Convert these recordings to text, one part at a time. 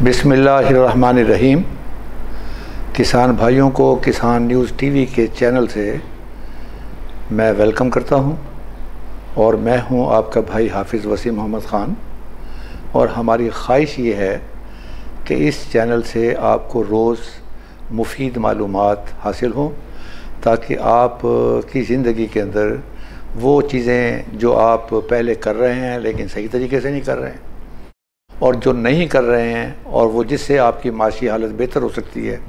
बिस्मिल्लाहिर्रहमानिर्रहीम। किसान भाइयों को किसान न्यूज़ टीवी के चैनल से मैं वेलकम करता हूं और मैं हूं आपका भाई हाफिज़ वसीम मोहम्मद ख़ान। और हमारी ख्वाहिश ये है कि इस चैनल से आपको रोज़ मुफीद मालूमात हासिल हों ताकि आप की ज़िंदगी के अंदर वो चीज़ें जो आप पहले कर रहे हैं लेकिन सही तरीके से नहीं कर रहे हैं और जो नहीं कर रहे हैं और वो जिससे आपकी माशी हालत बेहतर हो सकती है,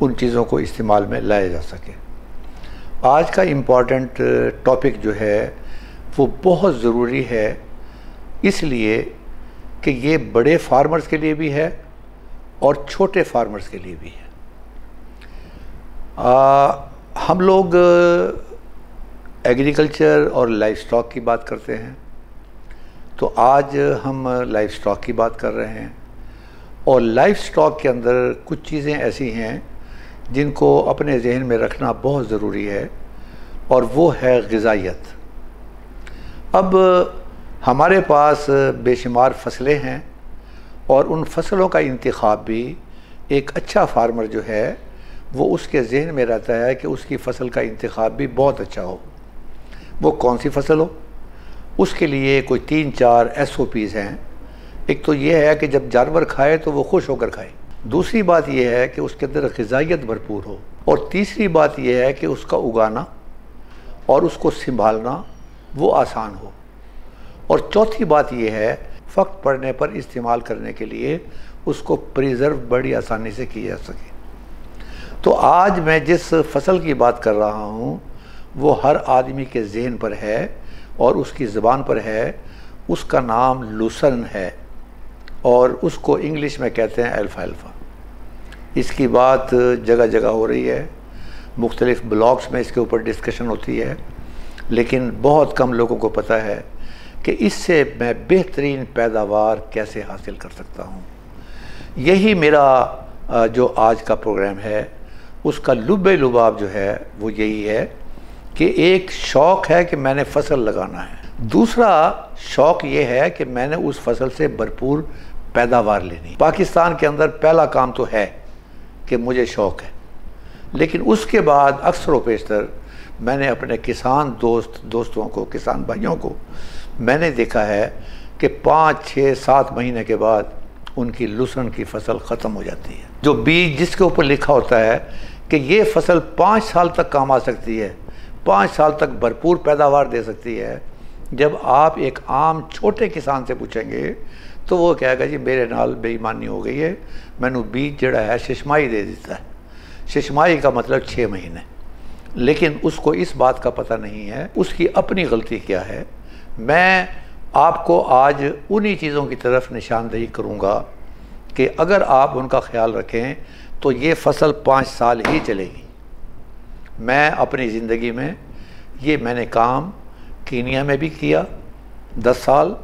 उन चीज़ों को इस्तेमाल में लाया जा सके। आज का इम्पॉर्टेंट टॉपिक जो है वो बहुत ज़रूरी है, इसलिए कि ये बड़े फार्मर्स के लिए भी है और छोटे फार्मर्स के लिए भी है। हम लोग एग्रीकल्चर और लाइफ स्टॉक की बात करते हैं, तो आज हम लाइफ स्टॉक की बात कर रहे हैं। और लाइफ स्टॉक के अंदर कुछ चीज़ें ऐसी हैं जिनको अपने जहन में रखना बहुत ज़रूरी है, और वो है ग़िज़ाइयत। अब हमारे पास बेशुमार फसलें हैं और उन फसलों का इंतखाब भी एक अच्छा फार्मर जो है वो उसके जहन में रहता है कि उसकी फ़सल का इंतखाब भी बहुत अच्छा हो। वो कौन सी फसल हो, उसके लिए कोई 3-4 SOPs हैं। एक तो ये है कि जब जानवर खाए तो वो खुश होकर खाए। दूसरी बात ये है कि उसके अंदर ग़िज़ाइयत भरपूर हो। और तीसरी बात ये है कि उसका उगाना और उसको संभालना वो आसान हो। और चौथी बात ये है वक्त पड़ने पर इस्तेमाल करने के लिए उसको प्रिजर्व बड़ी आसानी से किया जा सके। तो आज मैं जिस फसल की बात कर रहा हूँ वो हर आदमी के जहन पर है और उसकी ज़बान पर है। उसका नाम लूसर्न है और उसको इंग्लिश में कहते हैं अल्फाल्फा। इसकी बात जगह जगह हो रही है, मुख्तलिफ़ ब्लॉग्स में इसके ऊपर डिस्कशन होती है, लेकिन बहुत कम लोगों को पता है कि इससे मैं बेहतरीन पैदावार कैसे हासिल कर सकता हूँ। यही मेरा जो आज का प्रोग्राम है उसका लुब्बे लुबाब जो है वो यही है कि एक शौक़ है कि मैंने फसल लगाना है, दूसरा शौक़ ये है कि मैंने उस फसल से भरपूर पैदावार लेनी। पाकिस्तान के अंदर पहला काम तो है कि मुझे शौक़ है, लेकिन उसके बाद अक्सर व पेशतर मैंने अपने किसान दोस्तों को, किसान भाइयों को मैंने देखा है कि 5, 6, 7 महीने के बाद उनकी लूसर्न की फसल ख़त्म हो जाती है। जो बीज जिसके ऊपर लिखा होता है कि ये फसल 5 साल तक काम आ सकती है, 5 साल तक भरपूर पैदावार दे सकती है, जब आप एक आम छोटे किसान से पूछेंगे तो वो कहेगा जी मेरे नाल बेईमानी हो गई है, मैंने बीज जड़ा है शिशमाई दे देता है। शिशमाई का मतलब 6 महीने। लेकिन उसको इस बात का पता नहीं है उसकी अपनी गलती क्या है। मैं आपको आज उन्हीं चीज़ों की तरफ निशानदेही करूँगा कि अगर आप उनका ख्याल रखें तो ये फसल 5 साल ही चलेगी। मैं अपनी ज़िंदगी में ये मैंने काम कीनिया में भी किया 10 साल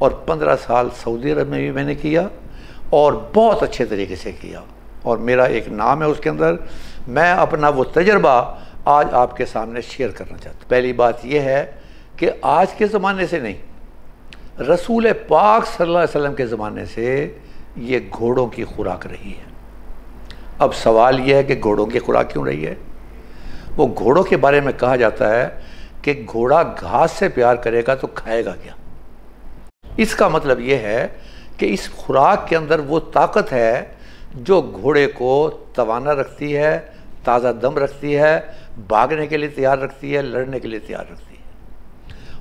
और 15 साल सऊदी अरब में भी मैंने किया और बहुत अच्छे तरीके से किया, और मेरा एक नाम है उसके अंदर। मैं अपना वो तजर्बा आज आपके सामने शेयर करना चाहता हूँ। पहली बात यह है कि आज के ज़माने से नहीं, रसूल पाक सल्लल्लाहु अलैहि वसल्लम के ज़माने से ये घोड़ों की खुराक रही है। अब सवाल यह है कि घोड़ों की खुराक क्यों रही है। वो घोड़ों के बारे में कहा जाता है कि घोड़ा घास से प्यार करेगा तो खाएगा क्या। इसका मतलब ये है कि इस खुराक के अंदर वो ताकत है जो घोड़े को तवाना रखती है, ताज़ा दम रखती है, भागने के लिए तैयार रखती है, लड़ने के लिए तैयार रखती है।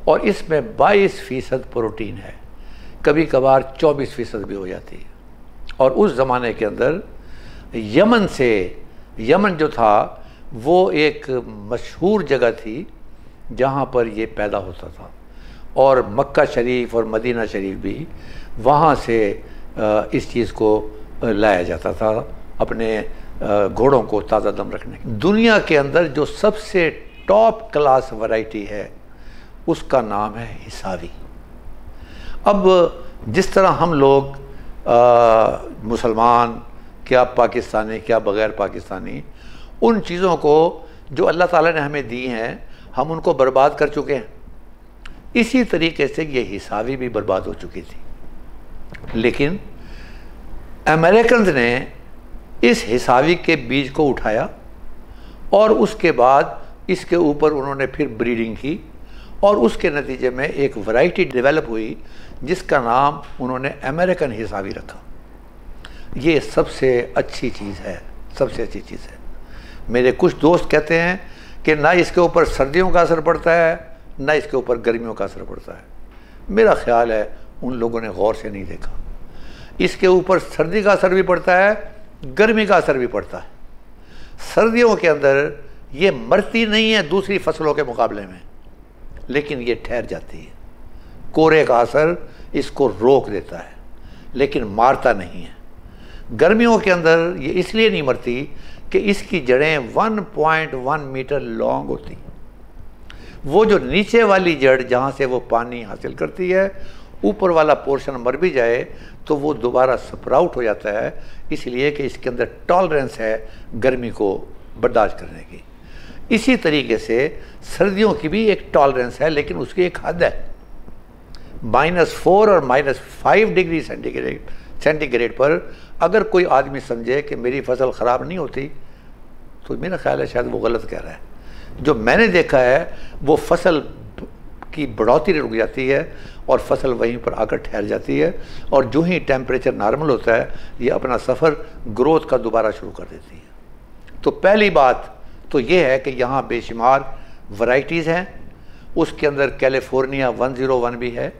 और इसमें 22% प्रोटीन है, कभी कभार 24% भी हो जाती है। और उस ज़माने के अंदर यमन जो था वो एक मशहूर जगह थी जहाँ पर ये पैदा होता था, और मक्का शरीफ और मदीना शरीफ भी वहाँ से इस चीज़ को लाया जाता था अपने घोड़ों को ताज़ा दम रखने। दुनिया के अंदर जो सबसे टॉप क्लास वैरायटी है उसका नाम है हिसावी। अब जिस तरह हम लोग मुसलमान, क्या पाकिस्तानी, क्या बग़ैर पाकिस्तानी, उन चीज़ों को जो अल्लाह ताला ने हमें दी हैं हम उनको बर्बाद कर चुके हैं, इसी तरीके से ये हिसावी भी बर्बाद हो चुकी थी। लेकिन अमेरिकन ने इस हिसावी के बीज को उठाया और उसके बाद इसके ऊपर उन्होंने फिर ब्रीडिंग की और उसके नतीजे में एक वैरायटी डेवलप हुई जिसका नाम उन्होंने अमेरिकन हिसावी रखा। ये सबसे अच्छी चीज़ है, सबसे अच्छी चीज़ है। मेरे कुछ दोस्त कहते हैं कि ना इसके ऊपर सर्दियों का असर पड़ता है ना इसके ऊपर गर्मियों का असर पड़ता है। मेरा ख्याल है उन लोगों ने गौर से नहीं देखा। इसके ऊपर सर्दी का असर भी पड़ता है, गर्मी का असर भी पड़ता है। सर्दियों के अंदर ये मरती नहीं है दूसरी फसलों के मुकाबले में, लेकिन ये ठहर जाती है। कोरे का असर इसको रोक देता है लेकिन मारता नहीं है। गर्मियों के अंदर ये इसलिए नहीं मरती कि इसकी जड़ें 1.1 मीटर लॉन्ग होती। वो जो नीचे वाली जड़ जहाँ से वो पानी हासिल करती है, ऊपर वाला पोर्शन मर भी जाए तो वो दोबारा स्प्राउट हो जाता है, इसलिए कि इसके अंदर टॉलरेंस है गर्मी को बर्दाश्त करने की। इसी तरीके से सर्दियों की भी एक टॉलरेंस है, लेकिन उसकी एक हद है। -4 और -5 डिग्री सेंटीग्रेड पर अगर कोई आदमी समझे कि मेरी फसल ख़राब नहीं होती, तो मेरा ख्याल है शायद वो गलत कह रहा है। जो मैंने देखा है वो फसल की बढ़ोतरी रुक जाती है और फसल वहीं पर आकर ठहर जाती है, और जो ही टेम्परेचर नॉर्मल होता है ये अपना सफ़र ग्रोथ का दोबारा शुरू कर देती है। तो पहली बात तो ये है कि यहाँ बेशुमार वैरायटीज़ हैं। उसके अंदर कैलिफोर्निया 101 भी है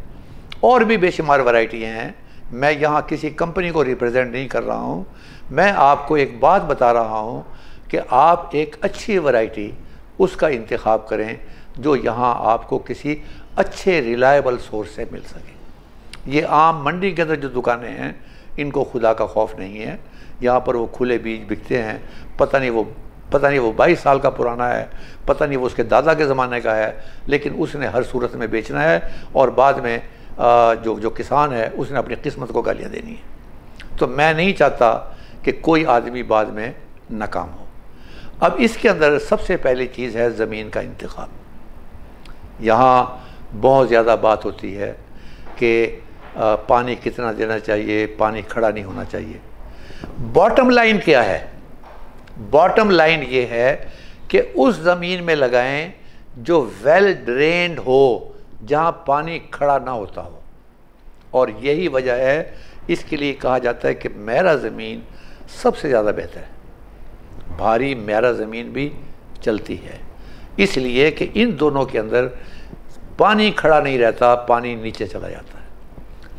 और भी बेशुमार वैरायटी हैं। मैं यहाँ किसी कंपनी को रिप्रेजेंट नहीं कर रहा हूँ, मैं आपको एक बात बता रहा हूँ कि आप एक अच्छी वैरायटी उसका इंतखाब करें जो यहाँ आपको किसी अच्छे रिलायबल सोर्स से मिल सके। ये आम मंडी के अंदर जो दुकानें हैं इनको खुदा का खौफ नहीं है। यहाँ पर वो खुले बीज बिकते हैं, पता नहीं वो 22 साल का पुराना है, पता नहीं वो उसके दादा के ज़माने का है, लेकिन उसने हर सूरत में बेचना है और बाद में जो किसान है उसने अपनी किस्मत को गालियाँ देनी है। तो मैं नहीं चाहता कि कोई आदमी बाद में नाकाम हो। अब इसके अंदर सबसे पहली चीज़ है ज़मीन का इंतखाब। यहाँ बहुत ज़्यादा बात होती है कि पानी कितना देना चाहिए, पानी खड़ा नहीं होना चाहिए। बॉटम लाइन क्या है? बॉटम लाइन ये है कि उस ज़मीन में लगाएं जो वेल ड्रेन्ड हो, जहाँ पानी खड़ा ना होता हो। और यही वजह है इसके लिए कहा जाता है कि मेरा ज़मीन सबसे ज़्यादा बेहतर है। भारी मेरा ज़मीन भी चलती है, इसलिए कि इन दोनों के अंदर पानी खड़ा नहीं रहता, पानी नीचे चला जाता है।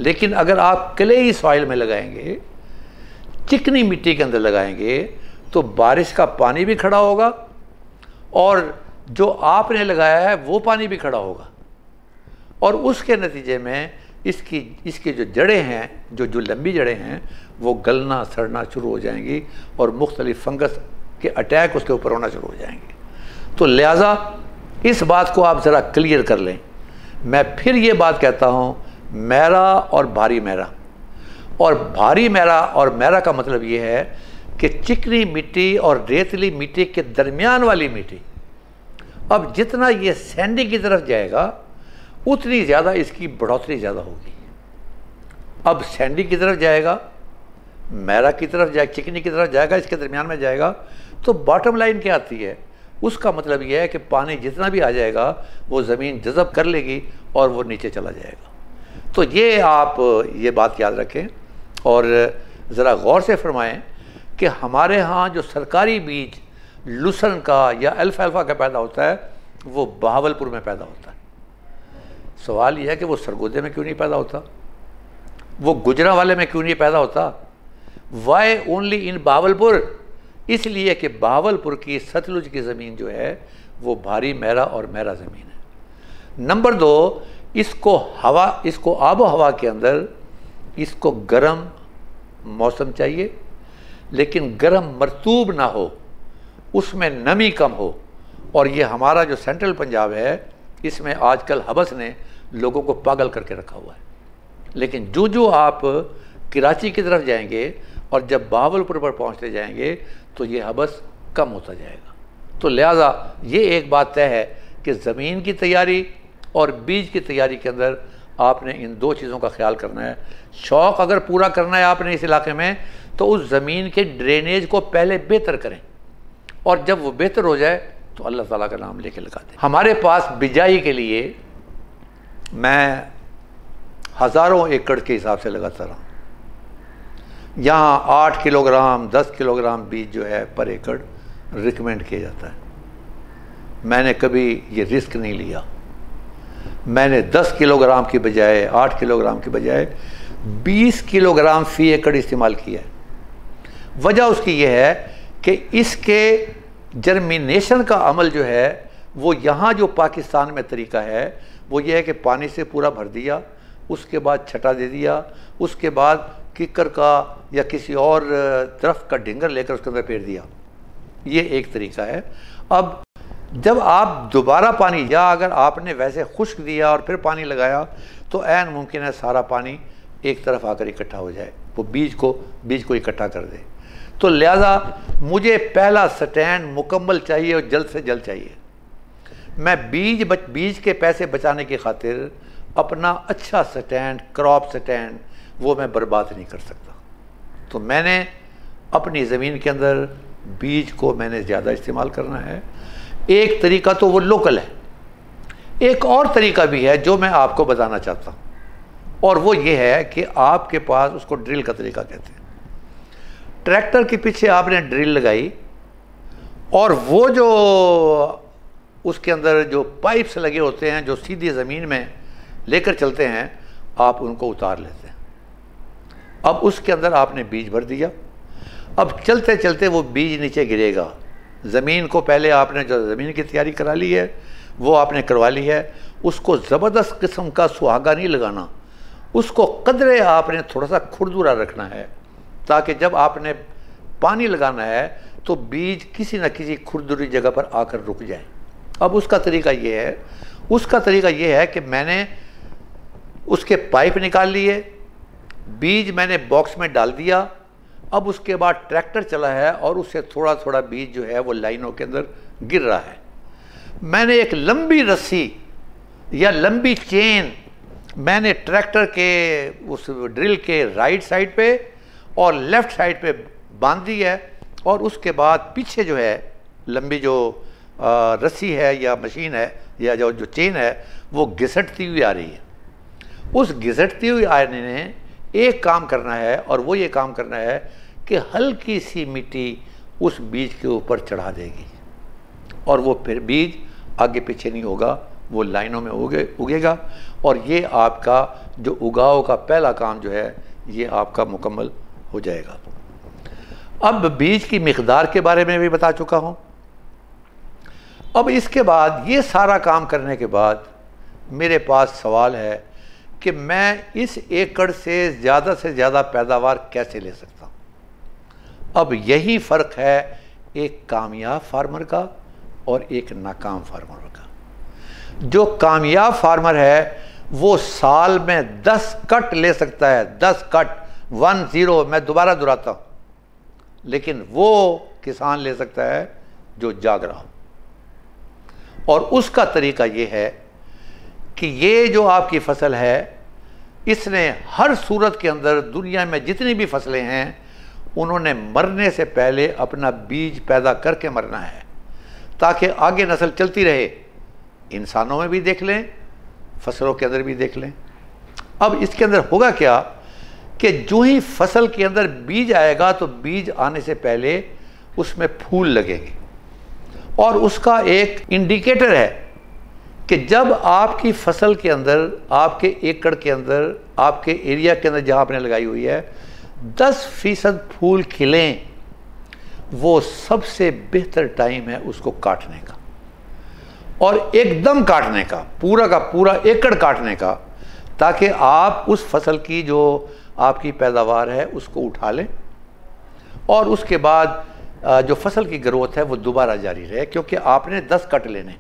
लेकिन अगर आप क्लेई सॉइल में लगाएंगे, चिकनी मिट्टी के अंदर लगाएंगे, तो बारिश का पानी भी खड़ा होगा और जो आपने लगाया है वो पानी भी खड़ा होगा, और उसके नतीजे में इसकी जो जड़ें हैं, जो लंबी जड़ें हैं, वो गलना सड़ना शुरू हो जाएंगी और मुख्तलिफ फंगस के अटैक उसके ऊपर होना शुरू हो जाएंगे। तो लिहाजा इस बात को आप ज़रा क्लियर कर लें। मैं फिर ये बात कहता हूँ, मेरा और भारी मेरा। और भारी मेरा और मेरा का मतलब ये है कि चिकनी मिट्टी और रेतली मिट्टी के दरमियान वाली मिट्टी। अब जितना ये सैंडी की तरफ जाएगा उतनी ज़्यादा इसकी बढ़ोतरी ज़्यादा होगी। अब सैंडी की तरफ जाएगा, मेरा की तरफ जाएगा, चिकनी की तरफ जाएगा, इसके दरमियान में जाएगा, तो बॉटम लाइन क्या आती है? उसका मतलब यह है कि पानी जितना भी आ जाएगा वो ज़मीन जज़ब कर लेगी और वो नीचे चला जाएगा। तो ये आप ये बात याद रखें और ज़रा गौर से फरमाएं कि हमारे यहाँ जो सरकारी बीज लुसन का या अल्फाल्फा का पैदा होता है वो बहावलपुर में पैदा होता है। सवाल यह है कि वो सरगोदे में क्यों नहीं पैदा होता, वो गुजरांवाले में क्यों नहीं पैदा होता? Why only in Bahawalpur? इसलिए कि बहावलपुर की सतलुज की ज़मीन जो है वो भारी मेरा और मेरा ज़मीन है। नंबर 2, इसको आबो हवा के अंदर इसको गर्म मौसम चाहिए, लेकिन गर्म मरतूब ना हो, उसमें नमी कम हो। और ये हमारा जो सेंट्रल पंजाब है, इसमें आजकल हबस ने लोगों को पागल करके रखा हुआ है। लेकिन जो आप कराची की तरफ जाएंगे और जब बहावलपुर पर पहुंचते जाएंगे तो ये हबस कम होता जाएगा। तो लिहाजा ये एक बात तय है कि ज़मीन की तैयारी और बीज की तैयारी के अंदर आपने इन दो चीज़ों का ख्याल करना है। शौक़ अगर पूरा करना है आपने इस इलाके में, तो उस ज़मीन के ड्रेनेज को पहले बेहतर करें, और जब वो बेहतर हो जाए तो अल्लाह ताला का नाम लेके लगा दें। हमारे पास बिजाई के लिए मैं हज़ारों एकड़ के हिसाब से लगाता रहा। यहाँ 8 किलोग्राम 10 किलोग्राम बीज जो है पर एकड़ रिकमेंड किया जाता है। मैंने कभी ये रिस्क नहीं लिया। मैंने 10 किलोग्राम की बजाय 8 किलोग्राम की बजाय 20 किलोग्राम फी एकड़ इस्तेमाल किया है। वजह उसकी ये है कि इसके जर्मिनेशन का अमल जो है वो यहाँ जो पाकिस्तान में तरीका है वो ये है कि पानी से पूरा भर दिया, उसके बाद छटा दे दिया, उसके बाद किकर का या किसी और तरफ का ढिंगर लेकर उसके अंदर फेर दिया। ये एक तरीका है। अब जब आप दोबारा पानी, या अगर आपने वैसे खुश्क दिया और फिर पानी लगाया, तो ऐन मुमकिन है सारा पानी एक तरफ आकर इकट्ठा हो जाए, वो बीज को इकट्ठा कर दे। तो लिहाजा मुझे पहला स्टैंड मुकम्मल चाहिए और जल्द से जल्द चाहिए। मैं बीज के पैसे बचाने की खातिर अपना अच्छा स्टैंड, क्रॉप स्टैंड, वो मैं बर्बाद नहीं कर सकता। तो मैंने अपनी ज़मीन के अंदर बीज को मैंने ज़्यादा इस्तेमाल करना है। एक तरीका तो वो लोकल है, एक और तरीका भी है जो मैं आपको बताना चाहता हूँ, और वो ये है कि आपके पास, उसको ड्रिल का तरीका कहते हैं। ट्रैक्टर के पीछे आपने ड्रिल लगाई और वो जो उसके अंदर जो पाइप्स लगे होते हैं जो सीधी ज़मीन में लेकर चलते हैं, आप उनको उतार लेते हैं। अब उसके अंदर आपने बीज भर दिया। अब चलते चलते वो बीज नीचे गिरेगा। ज़मीन को पहले आपने जो ज़मीन की तैयारी करा ली है वो आपने करवा ली है, उसको ज़बरदस्त किस्म का सुहागा नहीं लगाना, उसको कदरे आपने थोड़ा सा खुरदुरा रखना है, ताकि जब आपने पानी लगाना है तो बीज किसी न किसी खुरदुरी जगह पर आकर रुक जाए। अब उसका तरीका ये है कि मैंने उसके पाइप निकाल लिए, बीज मैंने बॉक्स में डाल दिया। अब उसके बाद ट्रैक्टर चला है और उससे थोड़ा थोड़ा बीज जो है वो लाइनों के अंदर गिर रहा है। मैंने एक लंबी रस्सी या लंबी चेन मैंने ट्रैक्टर के उस ड्रिल के राइट साइड पे और लेफ़्ट साइड पे बांध दी है, और उसके बाद पीछे जो है लंबी जो रस्सी है या मशीन है या जो चेन है वो घिसटती हुई आ रही है। उस घिसटती हुई आने ने एक काम करना है, और वो ये काम करना है कि हल्की सी मिट्टी उस बीज के ऊपर चढ़ा देगी, और वो फिर बीज आगे पीछे नहीं होगा, वो लाइनों में उगेगा, और ये आपका जो उगाव का पहला काम जो है ये आपका मुकम्मल हो जाएगा। अब बीज की मिक़दार के बारे में भी बता चुका हूँ। अब इसके बाद ये सारा काम करने के बाद मेरे पास सवाल है कि मैं इस एकड़ से ज़्यादा पैदावार कैसे ले सकता हूँ। अब यही फ़र्क है एक कामयाब फार्मर का और एक नाकाम फार्मर का। जो कामयाब फार्मर है वो साल में 10 कट ले सकता है, 10 कट, 10, मैं दोबारा दोहराता हूँ, लेकिन वो किसान ले सकता है जो जाग रहा हो। और उसका तरीका ये है कि ये जो आपकी फसल है इसने हर सूरत के अंदर दुनिया में जितनी भी फसलें हैं उन्होंने मरने से पहले अपना बीज पैदा करके मरना है, ताकि आगे नस्ल चलती रहे। इंसानों में भी देख लें, फसलों के अंदर भी देख लें। अब इसके अंदर होगा क्या कि जो ही फसल के अंदर बीज आएगा तो बीज आने से पहले उसमें फूल लगेंगे, और उसका एक इंडिकेटर है कि जब आपकी फसल के अंदर, आपके एकड़ के अंदर, आपके एरिया के अंदर जहाँ आपने लगाई हुई है 10% फूल खिलें, वो सबसे बेहतर टाइम है उसको काटने का, और एकदम काटने का, पूरा का पूरा एकड़ काटने का, ताकि आप उस फसल की जो आपकी पैदावार है उसको उठा लें, और उसके बाद जो फसल की ग्रोथ है वो दोबारा जारी रहे, क्योंकि आपने 10 कट लेने।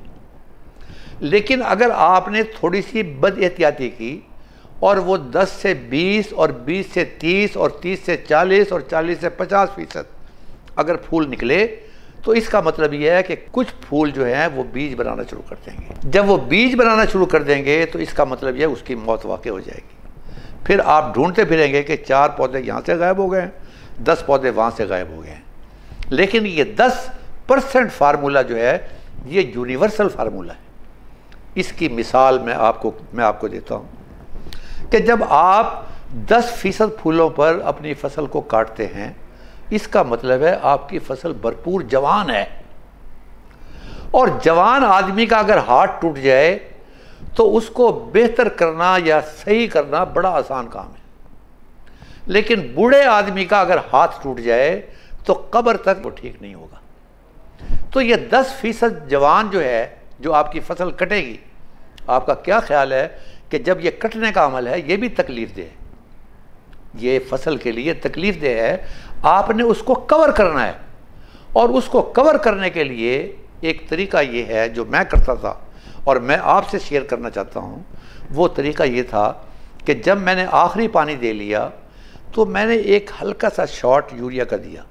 लेकिन अगर आपने थोड़ी सी बद एहतियाती की और वो 10 से 20 और 20 से 30 और 30 से 40 और 40 से 50% अगर फूल निकले, तो इसका मतलब ये है कि कुछ फूल जो हैं वो बीज बनाना शुरू कर देंगे। जब वो बीज बनाना शुरू कर देंगे तो इसका मतलब ये है उसकी मौत वाक़ई हो जाएगी। फिर आप ढूंढते फिरेंगे कि 4 पौधे यहाँ से गायब हो गए हैं, 10 पौधे वहाँ से गायब हो गए हैं। लेकिन ये 10% फार्मूला जो है ये यूनिवर्सल फार्मूला है। इसकी मिसाल मैं आपको देता हूँ कि जब आप 10% फूलों पर अपनी फसल को काटते हैं, इसका मतलब है आपकी फसल भरपूर जवान है। और जवान आदमी का अगर हाथ टूट जाए तो उसको बेहतर करना या सही करना बड़ा आसान काम है। लेकिन बूढ़े आदमी का अगर हाथ टूट जाए तो कब्र तक वो ठीक नहीं होगा। तो ये 10% जवान जो है, जो आपकी फसल कटेगी, आपका क्या ख्याल है कि जब ये कटने का अमल है ये भी तकलीफ दे है, ये फसल के लिए तकलीफ दे है, आपने उसको कवर करना है। और उसको कवर करने के लिए एक तरीका ये है जो मैं करता था और मैं आपसे शेयर करना चाहता हूँ। वो तरीका ये था कि जब मैंने आखिरी पानी दे लिया तो मैंने एक हल्का सा शॉट यूरिया का दिया।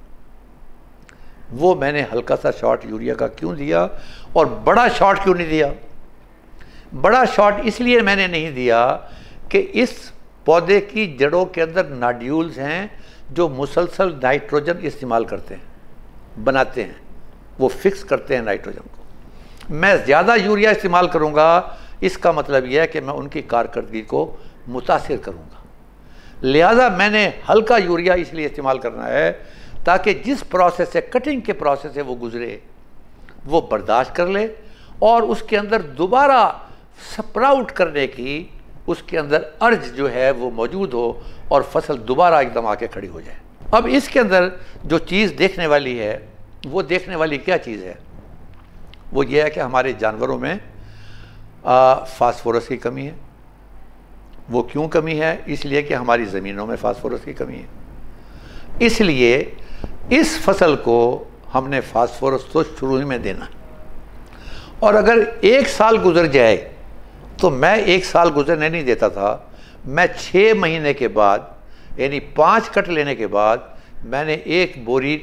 वो मैंने हल्का सा शॉट यूरिया का क्यों दिया और बड़ा शॉट क्यों नहीं दिया? बड़ा शॉट इसलिए मैंने नहीं दिया कि इस पौधे की जड़ों के अंदर नोड्यूल्स हैं जो मुसलसल नाइट्रोजन इस्तेमाल करते हैं, बनाते हैं, वो फिक्स करते हैं नाइट्रोजन को। मैं ज़्यादा यूरिया इस्तेमाल करूँगा, इसका मतलब यह है कि मैं उनकी कारकर्दगी को मुतासिर करूँगा। लिहाजा मैंने हल्का यूरिया इसलिए इस्तेमाल करना है ताकि जिस प्रोसेस से, कटिंग के प्रोसेस से वो गुजरे, वो बर्दाश्त कर ले और उसके अंदर दोबारा स्प्राउट करने की उसके अंदर अर्ज जो है वो मौजूद हो और फसल दोबारा एकदम आके खड़ी हो जाए। अब इसके अंदर जो चीज़ देखने वाली है, वो देखने वाली क्या चीज़ है? वो ये है कि हमारे जानवरों में फास्फोरस की कमी है। वो क्यों कमी है? इसलिए कि हमारी ज़मीनों में फास्फोरस की कमी है। इसलिए इस फसल को हमने फास्फोरस तो शुरू ही में देना। और अगर 1 साल गुजर जाए तो मैं 1 साल गुजरने नहीं देता था, मैं 6 महीने के बाद यानी 5 कट लेने के बाद मैंने 1 बोरी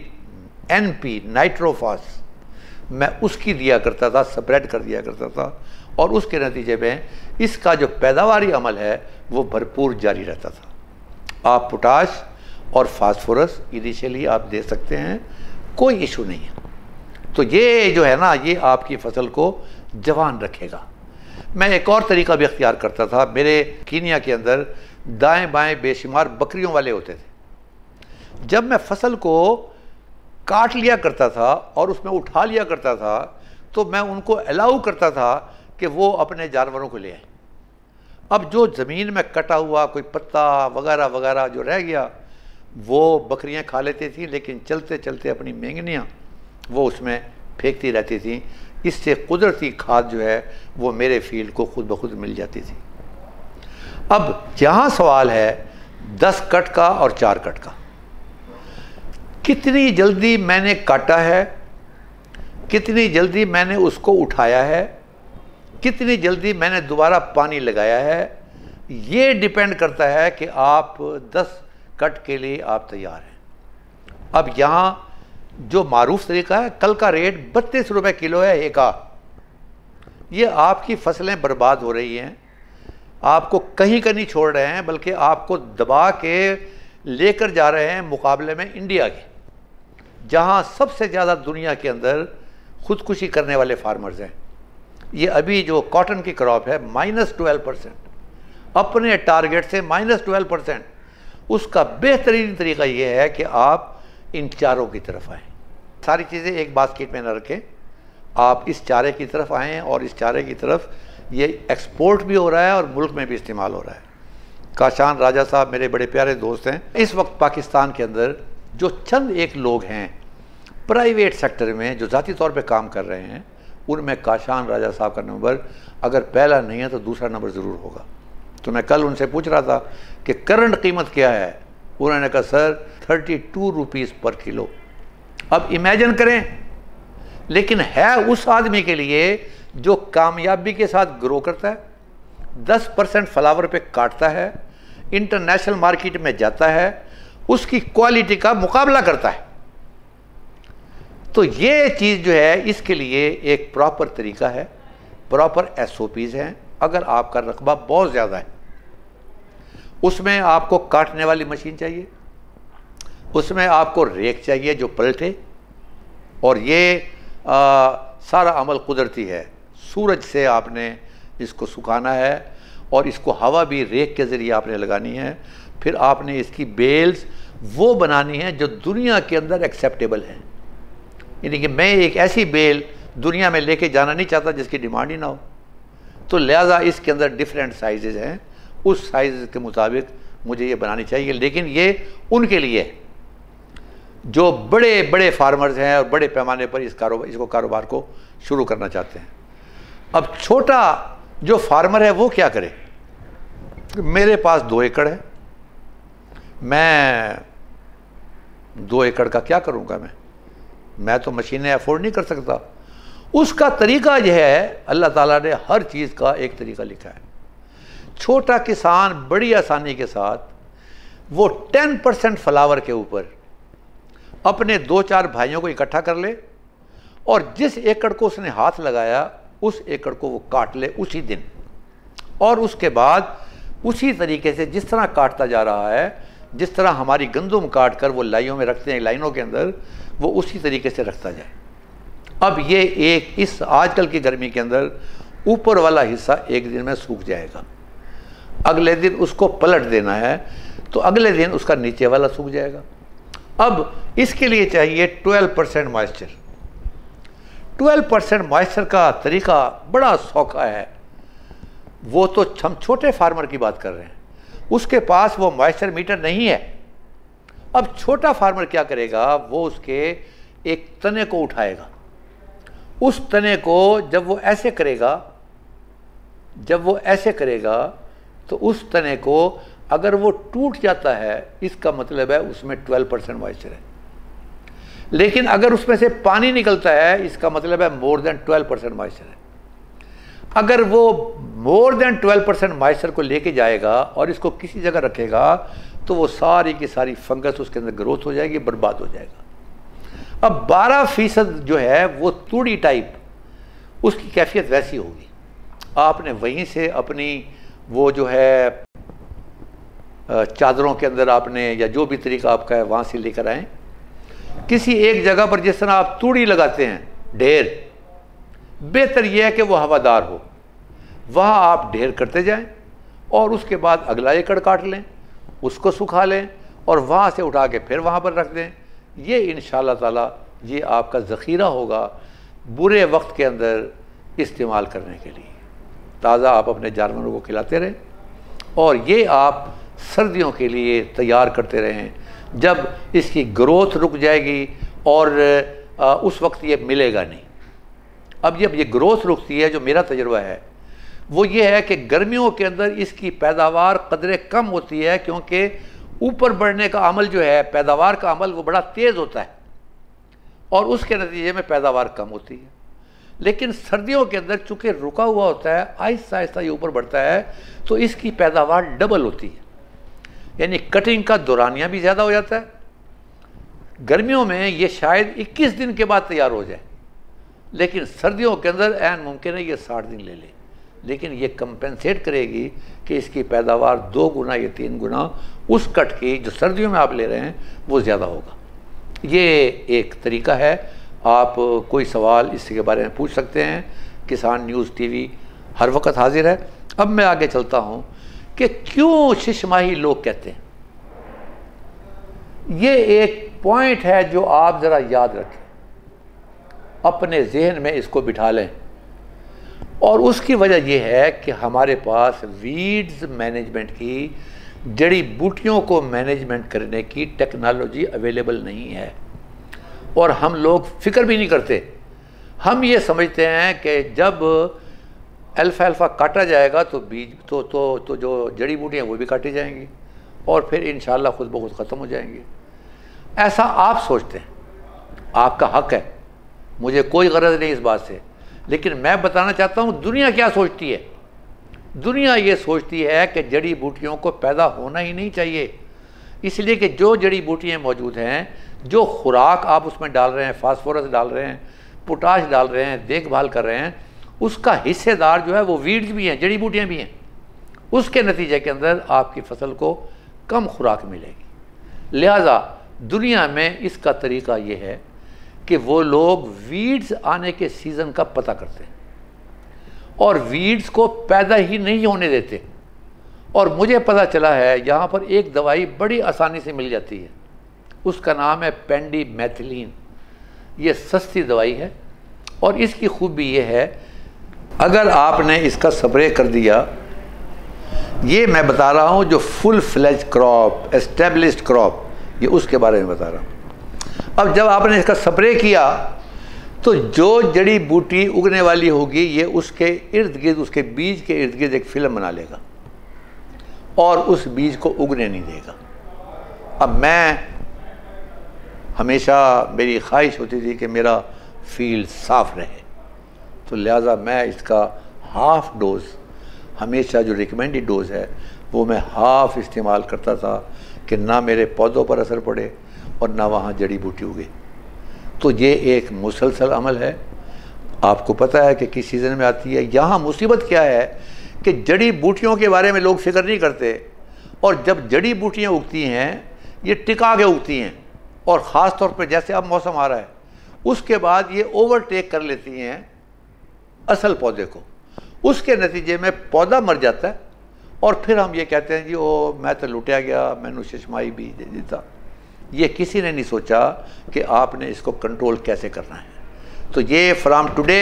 NP नाइट्रोफॉस मैं उसकी दिया करता था, स्प्रेड कर दिया करता था। और उसके नतीजे में इसका जो पैदावारी अमल है वो भरपूर जारी रहता था। आप पोटाश और फास्फोरस इनिशियली आप दे सकते हैं, कोई इशू नहीं है। तो ये जो है ना, ये आपकी फसल को जवान रखेगा। मैं एक और तरीका भी अख्तियार करता था। मेरे कीनिया के अंदर दाएं बाएं बेशुमार बकरियों वाले होते थे। जब मैं फसल को काट लिया करता था और उसमें उठा लिया करता था तो मैं उनको अलाउ करता था कि वो अपने जानवरों को ले आए। अब जो ज़मीन में कटा हुआ कोई पत्ता वगैरह वगैरह जो रह गया वो बकरियां खा लेती थी, लेकिन चलते चलते अपनी मेंगनियाँ वो उसमें फेंकती रहती थी। इससे कुदरती खाद जो है वो मेरे फील्ड को खुद ब खुद मिल जाती थी। अब यहाँ सवाल है 10 कट का और 4 कट का। कितनी जल्दी मैंने काटा है, कितनी जल्दी मैंने उसको उठाया है, कितनी जल्दी मैंने दोबारा पानी लगाया है, ये डिपेंड करता है कि आप 10 कट के लिए आप तैयार हैं। अब यहाँ जो मारूफ तरीका है, कल का रेट 32 रुपये किलो है एका। ये आपकी फसलें बर्बाद हो रही हैं, आपको कहीं का नहीं छोड़ रहे हैं, बल्कि आपको दबा के लेकर जा रहे हैं मुकाबले में इंडिया के, जहाँ सबसे ज़्यादा दुनिया के अंदर खुदकुशी करने वाले फार्मर्स हैं। ये अभी जो कॉटन की क्रॉप है -12%, अपने टारगेट से -12%। उसका बेहतरीन तरीका ये है कि आप इन चारों की तरफ आएँ। सारी चीज़ें एक बास्केट में न रखें, आप इस चारे की तरफ आएँ और इस चारे की तरफ ये एक्सपोर्ट भी हो रहा है और मुल्क में भी इस्तेमाल हो रहा है। काशान राजा साहब मेरे बड़े प्यारे दोस्त हैं। इस वक्त पाकिस्तान के अंदर जो चंद एक लोग हैं प्राइवेट सेक्टर में जो ज़ाती तौर पे काम कर रहे हैं, उनमें काशान राजा साहब का नंबर अगर पहला नहीं है तो दूसरा नंबर ज़रूर होगा। तो मैं कल उनसे पूछ रहा था कि करंट कीमत क्या है। उन्होंने कहा सर 32 रुपीज़ पर किलो। अब इमेजिन करें, लेकिन है उस आदमी के लिए जो कामयाबी के साथ ग्रो करता है, 10% फ्लावर पे काटता है, इंटरनेशनल मार्केट में जाता है, उसकी क्वालिटी का मुकाबला करता है। तो ये चीज़ जो है इसके लिए एक प्रॉपर तरीका है, प्रॉपर SOPs हैं। अगर आपका रकबा बहुत ज़्यादा है, उसमें आपको काटने वाली मशीन चाहिए, उसमें आपको रेक चाहिए जो पलटे, और ये सारा अमल कुदरती है। सूरज से आपने इसको सुखाना है और इसको हवा भी रेक के ज़रिए आपने लगानी है। फिर आपने इसकी बेल्स वो बनानी है जो दुनिया के अंदर एक्सेप्टेबल है। यानी कि मैं एक ऐसी बेल दुनिया में लेके जाना नहीं चाहता जिसकी डिमांड ही ना हो। तो लिहाजा इसके अंदर डिफरेंट साइज़ हैं, उस साइज़ के मुताबिक मुझे ये बनानी चाहिए। लेकिन ये उनके लिए जो बड़े बड़े फार्मर्स हैं और बड़े पैमाने पर इसको कारोबार को शुरू करना चाहते हैं। अब छोटा जो फार्मर है वो क्या करे? मेरे पास 2 एकड़ है, मैं 2 एकड़ का क्या करूँगा? मैं तो मशीनें अफोर्ड नहीं कर सकता। उसका तरीका यह है, अल्लाह ताला ने हर चीज़ का एक तरीका लिखा है। छोटा किसान बड़ी आसानी के साथ वो 10% फ्लावर के ऊपर अपने 2-4 भाइयों को इकट्ठा कर ले और जिस एकड़ को उसने हाथ लगाया उस एकड़ को वो काट ले उसी दिन, और उसके बाद उसी तरीके से जिस तरह काटता जा रहा है, जिस तरह हमारी गंदुम काट कर वो लाइनों में रखते हैं, लाइनों के अंदर, वो उसी तरीके से रखता जाए। अब ये एक इस आजकल की गर्मी के अंदर ऊपर वाला हिस्सा एक दिन में सूख जाएगा, अगले दिन उसको पलट देना है तो अगले दिन उसका नीचे वाला सूख जाएगा। अब इसके लिए चाहिए 12% मॉइस्चर। 12% मॉइस्चर का तरीका बड़ा सौखा है। वो तो हम छोटे फार्मर की बात कर रहे हैं, उसके पास वो मॉइस्चर मीटर नहीं है। अब छोटा फार्मर क्या करेगा? वो उसके एक तने को उठाएगा, उस तने को जब वो ऐसे करेगा तो उस तने को अगर वो टूट जाता है, इसका मतलब है उसमें 12% मॉइस्चर है। लेकिन अगर उसमें से पानी निकलता है, इसका मतलब है मोर देन 12% मॉइस्चर है। अगर वो मोर देन 12% मॉइस्चर को लेके जाएगा और इसको किसी जगह रखेगा तो वो सारी की सारी फंगस उसके अंदर ग्रोथ हो जाएगी, बर्बाद हो जाएगा। अब 12% जो है वो तूड़ी टाइप, उसकी कैफियत वैसी होगी। आपने वहीं से अपनी वो जो है चादरों के अंदर आपने या जो भी तरीका आपका है वहाँ से लेकर आएँ। किसी एक जगह पर जिस तरह आप तूड़ी लगाते हैं ढेर, बेहतर यह है कि वो हवादार हो, वहाँ आप ढेर करते जाएं और उसके बाद अगला एकड़ काट लें, उसको सुखा लें और वहाँ से उठा के फिर वहाँ पर रख दें। ये इंशाअल्लाह ताला ये आपका ज़ख़ीरा होगा बुरे वक्त के अंदर इस्तेमाल करने के लिए। ताज़ा आप अपने जानवरों को खिलाते रहें और ये आप सर्दियों के लिए तैयार करते रहें, जब इसकी ग्रोथ रुक जाएगी और उस वक्त ये मिलेगा नहीं। अब जब ये ग्रोथ रुकती है, जो मेरा तजुर्बा है वो ये है कि गर्मियों के अंदर इसकी पैदावार कदरे कम होती है, क्योंकि ऊपर बढ़ने का अमल जो है, पैदावार का अमल, वो बड़ा तेज़ होता है और उसके नतीजे में पैदावार कम होती है। लेकिन सर्दियों के अंदर चूँकि रुका हुआ होता है, आहिस्ता आहिस्ता ये ऊपर बढ़ता है, तो इसकी पैदावार डबल होती है, यानी कटिंग का दौरानिया भी ज़्यादा हो जाता है। गर्मियों में ये शायद 21 दिन के बाद तैयार हो जाए, लेकिन सर्दियों के अंदर ऐन मुमकिन है ये 60 दिन ले ले। लेकिन ये कंपेंसेट करेगी कि इसकी पैदावार 2 गुना या 3 गुना उस कट की जो सर्दियों में आप ले रहे हैं वो ज़्यादा होगा। ये एक तरीका है। आप कोई सवाल इसके बारे में पूछ सकते हैं। किसान न्यूज़ टीवी हर वक्त हाजिर है। अब मैं आगे चलता हूँ कि क्यों शिशमाही लोग कहते हैं। ये एक पॉइंट है जो आप ज़रा याद रखें, अपने जहन में इसको बिठा लें। और उसकी वजह यह है कि हमारे पास वीड्स मैनेजमेंट की, जड़ी बूटियों को मैनेजमेंट करने की टेक्नोलॉजी अवेलेबल नहीं है और हम लोग फिक्र भी नहीं करते। हम ये समझते हैं कि जब अल्फाल्फा काटा जाएगा तो बीज तो जो जड़ी बूटियाँ वो भी काटी जाएंगी और फिर इंशाल्लाह खुद ब खुद ख़त्म हो जाएंगी। ऐसा आप सोचते हैं, आपका हक है, मुझे कोई गरज नहीं इस बात से। लेकिन मैं बताना चाहता हूँ दुनिया क्या सोचती है। दुनिया ये सोचती है कि जड़ी बूटियों को पैदा होना ही नहीं चाहिए, इसलिए कि जो जड़ी बूटियाँ मौजूद हैं, जो खुराक आप उसमें डाल रहे हैं, फास्फोरस डाल रहे हैं, पोटाश डाल रहे हैं, देखभाल कर रहे हैं, उसका हिस्सेदार जो है वो वीड्स भी हैं, जड़ी बूटियाँ भी हैं। उसके नतीजे के अंदर आपकी फसल को कम खुराक मिलेगी। लिहाजा दुनिया में इसका तरीका ये है कि वो लोग वीड्स आने के सीज़न का पता करते हैं और वीड्स को पैदा ही नहीं होने देते। और मुझे पता चला है यहाँ पर एक दवाई बड़ी आसानी से मिल जाती है, उसका नाम है पेंडिमेथिलीन। ये सस्ती दवाई है और इसकी खूबी ये है, अगर आपने इसका स्प्रे कर दिया, ये मैं बता रहा हूँ जो full fledge crop, established crop, ये उसके बारे में बता रहा हूँ। अब जब आपने इसका स्प्रे किया तो जो जड़ी बूटी उगने वाली होगी ये उसके इर्द गिर्द, उसके बीज के इर्द गिर्द एक फिल्म बना लेगा और उस बीज को उगने नहीं देगा। अब मैं हमेशा, मेरी ख्वाहिश होती थी कि मेरा फील्ड साफ़ रहे, तो लिहाजा मैं इसका हाफ डोज, हमेशा जो रिकमेंडेड डोज है वो मैं हाफ इस्तेमाल करता था कि ना मेरे पौधों पर असर पड़े और ना वहाँ जड़ी बूटी उगे। तो ये एक मुसलसल अमल है। आपको पता है कि किस सीज़न में आती है। यहाँ मुसीबत क्या है कि जड़ी बूटियों के बारे में लोग फिक्र नहीं करते, और जब जड़ी बूटियाँ उगती हैं ये टिका के उगती हैं, और ख़ास तौर पे जैसे अब मौसम आ रहा है उसके बाद ये ओवरटेक कर लेती हैं असल पौधे को। उसके नतीजे में पौधा मर जाता है और फिर हम ये कहते हैं जी ओ मैं तो लुटिया गया, मैंने शशमाई भी दे देता। ये किसी ने नहीं सोचा कि आपने इसको कंट्रोल कैसे करना है। तो ये फ्राम टुडे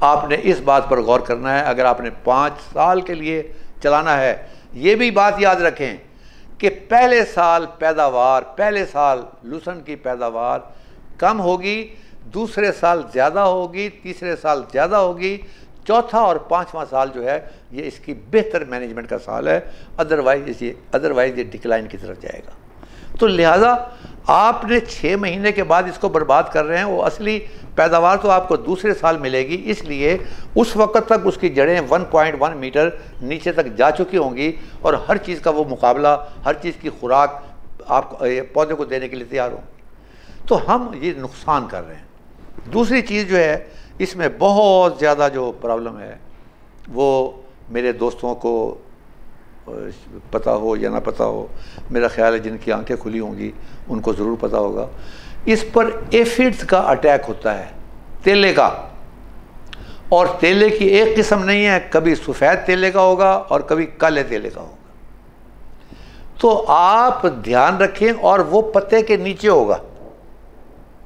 आपने इस बात पर गौर करना है। अगर आपने 5 साल के लिए चलाना है, ये भी बात याद रखें कि पहले साल पैदावार, पहले साल लूसन की पैदावार कम होगी, दूसरे साल ज़्यादा होगी, तीसरे साल ज़्यादा होगी, चौथा और 5वां साल जो है ये इसकी बेहतर मैनेजमेंट का साल है। अदरवाइज ये डिक्लाइन की तरफ जाएगा। तो लिहाजा आपने 6 महीने के बाद इसको बर्बाद कर रहे हैं, वो असली पैदावार तो आपको दूसरे साल मिलेगी। इसलिए उस वक्त तक उसकी जड़ें 1.1 मीटर नीचे तक जा चुकी होंगी और हर चीज़ का वो मुकाबला, हर चीज़ की खुराक आप पौधे को देने के लिए तैयार होंगी। तो हम ये नुकसान कर रहे हैं। दूसरी चीज़ जो है इसमें बहुत ज़्यादा जो प्रॉब्लम है वो मेरे दोस्तों को पता हो या ना पता हो, मेरा ख्याल है जिनकी आंखें खुली होंगी उनको ज़रूर पता होगा। इस पर एफिड्स का अटैक होता है, तेले का। और तेले की एक किस्म नहीं है, कभी सफ़ेद तेले का होगा और कभी काले तेले का होगा। तो आप ध्यान रखें, और वो पत्ते के नीचे होगा।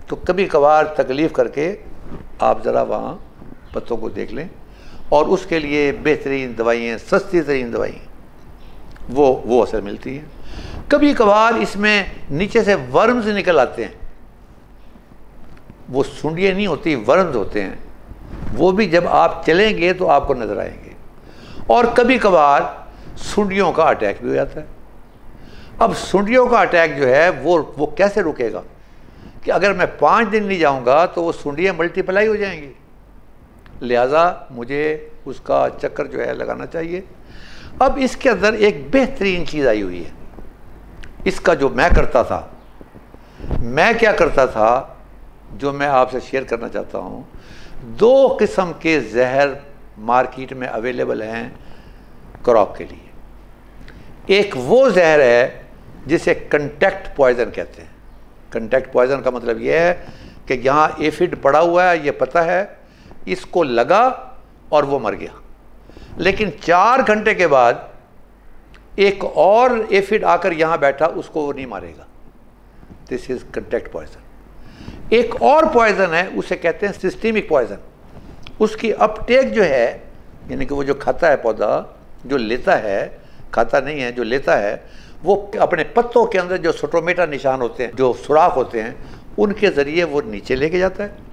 तो कभी कभार तकलीफ़ करके आप ज़रा वहाँ पत्तों को देख लें, और उसके लिए बेहतरीन दवाइयाँ, सस्ती तरीन दवाइयाँ वो असर मिलती है। कभी कभार इसमें नीचे से वर्म्स निकल आते हैं, वो सुंडियाँ नहीं होती, वर्म्स होते हैं, वो भी जब आप चलेंगे तो आपको नज़र आएंगे। और कभी कभार सुंडियों का अटैक भी हो जाता है। अब सुंडियों का अटैक जो है वो कैसे रुकेगा कि अगर मैं 5 दिन नहीं जाऊंगा तो वो सुंडियाँ मल्टीप्लाई हो जाएंगी। लिहाजा मुझे उसका चक्कर जो है लगाना चाहिए। अब इसके अंदर एक बेहतरीन चीज़ आई हुई है। इसका जो मैं करता था, मैं क्या करता था, जो मैं आपसे शेयर करना चाहता हूँ। 2 किस्म के जहर मार्केट में अवेलेबल हैं क्रॉप के लिए। एक वो जहर है जिसे कंटैक्ट पॉइजन कहते हैं। कंटैक्ट पॉइजन का मतलब यह है कि यहाँ एफिड पड़ा हुआ है, ये पता है, इसको लगा और वो मर गया, लेकिन 4 घंटे के बाद एक और एफिड आकर यहाँ बैठा, उसको वो नहीं मारेगा। This is contact poison. एक और पॉइजन है, उसे कहते हैं सिस्टेमिक पॉइजन। उसकी अपटेक जो है, यानी कि वो जो खाता है पौधा, जो लेता है, खाता नहीं है, जो लेता है, वो अपने पत्तों के अंदर जो स्टोमेटा निशान होते हैं, जो सुराख होते हैं, उनके ज़रिए वो नीचे लेके जाता है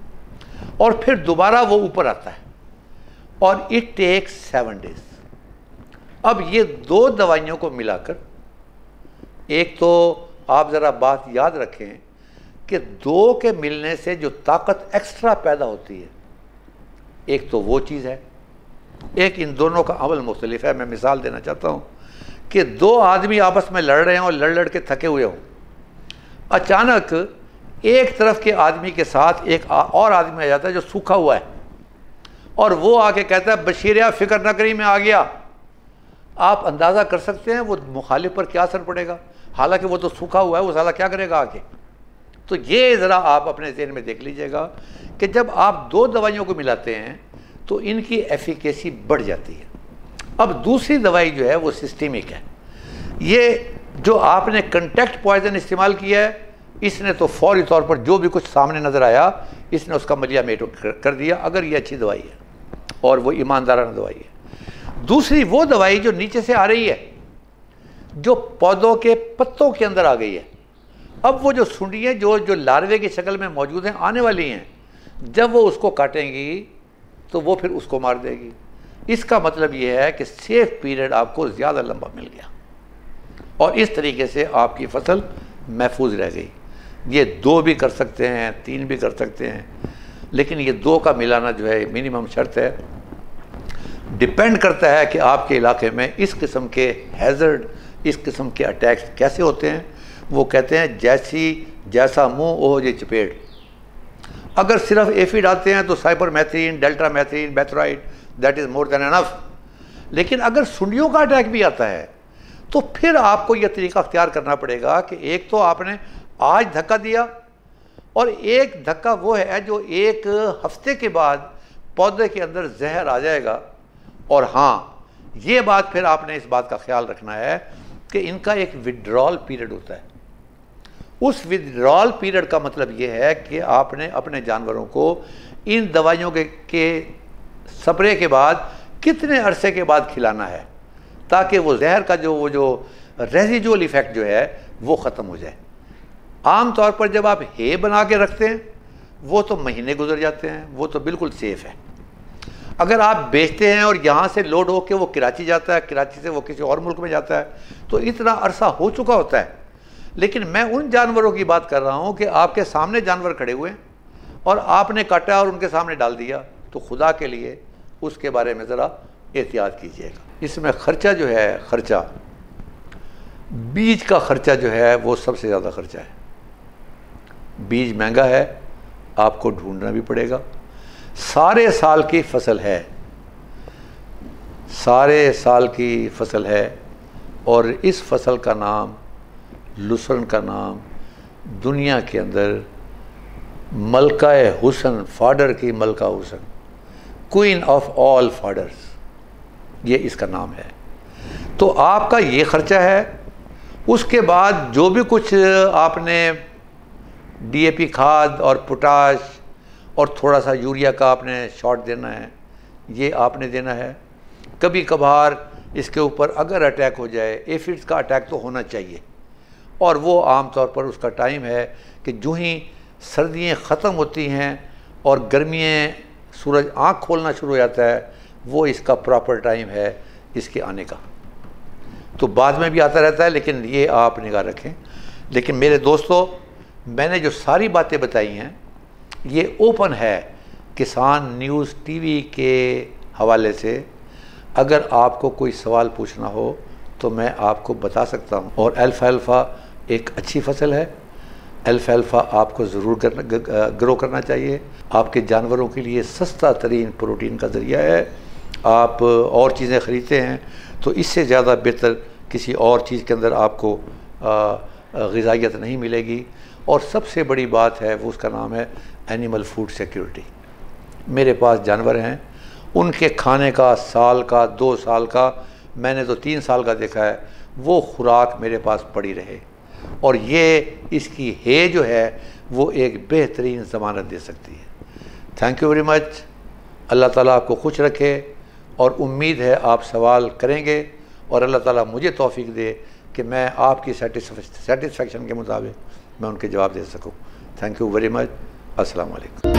और फिर दोबारा वो ऊपर आता है, और इट टेक्स 7 डेज। अब ये 2 दवाइयों को मिलाकर, एक तो आप ज़रा बात याद रखें कि 2 के मिलने से जो ताकत एक्स्ट्रा पैदा होती है, एक तो वो चीज़ है, एक इन दोनों का अमल मुख्तलिफ है। मैं मिसाल देना चाहता हूँ कि 2 आदमी आपस में लड़ रहे हैं और लड़ लड़ के थके हुए हों, अचानक एक तरफ के आदमी के साथ एक और आदमी आ जाता है जो सूखा हुआ है, और वो आके कहता है बशीर फिक्र न करी मैं आ गया। आप अंदाज़ा कर सकते हैं वो मुखालिफ पर क्या असर पड़ेगा, हालांकि वो तो सूखा हुआ है, वो साला क्या करेगा आके। तो ये ज़रा आप अपने ज़हन में देख लीजिएगा कि जब आप दो दवाइयों को मिलाते हैं तो इनकी एफिकेसी बढ़ जाती है। अब दूसरी दवाई जो है वो सिस्टमिक है। ये जो आपने कंटेक्ट पॉइजन इस्तेमाल किया है, इसने तो फौरी तौर पर जो भी कुछ सामने नज़र आया इसने उसका मलिया मेट कर दिया, अगर ये अच्छी दवाई है और वो ईमानदाराना दवाई है। दूसरी वो दवाई जो नीचे से आ रही है, जो पौधों के पत्तों के अंदर आ गई है। अब वो जो सुंडियाँ जो लार्वे की शक्ल में मौजूद हैं आने वाली हैं, जब वो उसको काटेंगी तो वो फिर उसको मार देगी। इसका मतलब ये है कि सेफ पीरियड आपको ज़्यादा लंबा मिल गया और इस तरीके से आपकी फसल महफूज रह गई। ये 2 भी कर सकते हैं, 3 भी कर सकते हैं, लेकिन ये 2 का मिलाना जो है मिनिमम शर्त है। डिपेंड करता है कि आपके इलाके में इस किस्म के हैज़र्ड, इस किस्म के अटैक्स कैसे होते हैं। वो कहते हैं जैसा मुंह ओह ये चपेट। अगर सिर्फ एफिड आते हैं तो cypermethrin, deltamethrin, baythroid, that is more than enough. लेकिन अगर सुंडियों का अटैक भी आता है तो फिर आपको यह तरीका अख्तियार करना पड़ेगा कि एक तो आपने आज धक्का दिया और एक धक्का वो है जो 1 हफ्ते के बाद पौधे के अंदर जहर आ जाएगा। और हाँ, ये बात फिर आपने इस बात का ख्याल रखना है कि इनका एक विड्रॉल पीरियड होता है। उस विड्रॉल पीरियड का मतलब ये है कि आपने अपने जानवरों को इन दवाइयों के स्प्रे के बाद कितने अरसे के बाद खिलाना है, ताकि वो जहर का जो रेजिजुअल इफ़ेक्ट जो है वो ख़त्म हो जाए। आम तौर पर जब आप हे बना के रखते हैं वो तो महीने गुजर जाते हैं, वो तो बिल्कुल सेफ़ है। अगर आप बेचते हैं और यहाँ से लोड होके वो कराची जाता है, कराची से वो किसी और मुल्क में जाता है, तो इतना अरसा हो चुका होता है। लेकिन मैं उन जानवरों की बात कर रहा हूँ कि आपके सामने जानवर खड़े हुए हैं और आपने काटा और उनके सामने डाल दिया, तो खुदा के लिए उसके बारे में ज़रा एहतियात कीजिएगा। इसमें ख़र्चा जो है, ख़र्चा बीज का ख़र्चा जो है वो सबसे ज़्यादा ख़र्चा है। बीज महंगा है, आपको ढूंढना भी पड़ेगा। सारे साल की फसल है, सारे साल की फसल है, और इस फसल का नाम, लुसर्न का नाम दुनिया के अंदर मलका हुसन, फाडर की मलका हुसन, क्वीन ऑफ ऑल फाडर्स, ये इसका नाम है। तो आपका ये ख़र्चा है। उसके बाद जो भी कुछ आपने डीएपी खाद और पोटाश और थोड़ा सा यूरिया का आपने शॉट देना है, ये आपने देना है। कभी कभार इसके ऊपर अगर अटैक हो जाए, एफिड्स का अटैक तो होना चाहिए, और वो आम तौर पर उसका टाइम है कि जो ही सर्दियाँ ख़त्म होती हैं और गर्मियाँ, सूरज आँख खोलना शुरू हो जाता है, वो इसका प्रॉपर टाइम है इसके आने का। तो बाद में भी आता रहता है, लेकिन ये आप निगाह रखें। लेकिन मेरे दोस्तों, मैंने जो सारी बातें बताई हैं ये ओपन है किसान न्यूज़ टीवी के हवाले से। अगर आपको कोई सवाल पूछना हो तो मैं आपको बता सकता हूँ। और अल्फ़ाल्फ़ा एक अच्छी फसल है। अल्फ़ाल्फ़ा आपको ज़रूर ग्रो करना चाहिए। आपके जानवरों के लिए सस्ता तरीन प्रोटीन का ज़रिया है। आप और चीज़ें ख़रीदते हैं तो इससे ज़्यादा बेहतर किसी और चीज़ के अंदर आपको ग़िज़ाइयत नहीं मिलेगी। और सबसे बड़ी बात है वो, उसका नाम है एनिमल फूड सिक्योरिटी। मेरे पास जानवर हैं, उनके खाने का साल का, 2 साल का, मैंने तो 3 साल का देखा है, वो खुराक मेरे पास पड़ी रहे। और ये इसकी है जो है वो एक बेहतरीन ज़मानत दे सकती है। Thank you very much. अल्लाह ताला आपको खुश रखे, और उम्मीद है आप सवाल करेंगे और अल्लाह ताला मुझे तौफीक दे कि मैं आपकी सेटिस्फेक्शन के मुताबिक मैं उनके जवाब दे सकूं। Thank you very much. अस्सलाम वालेकुम।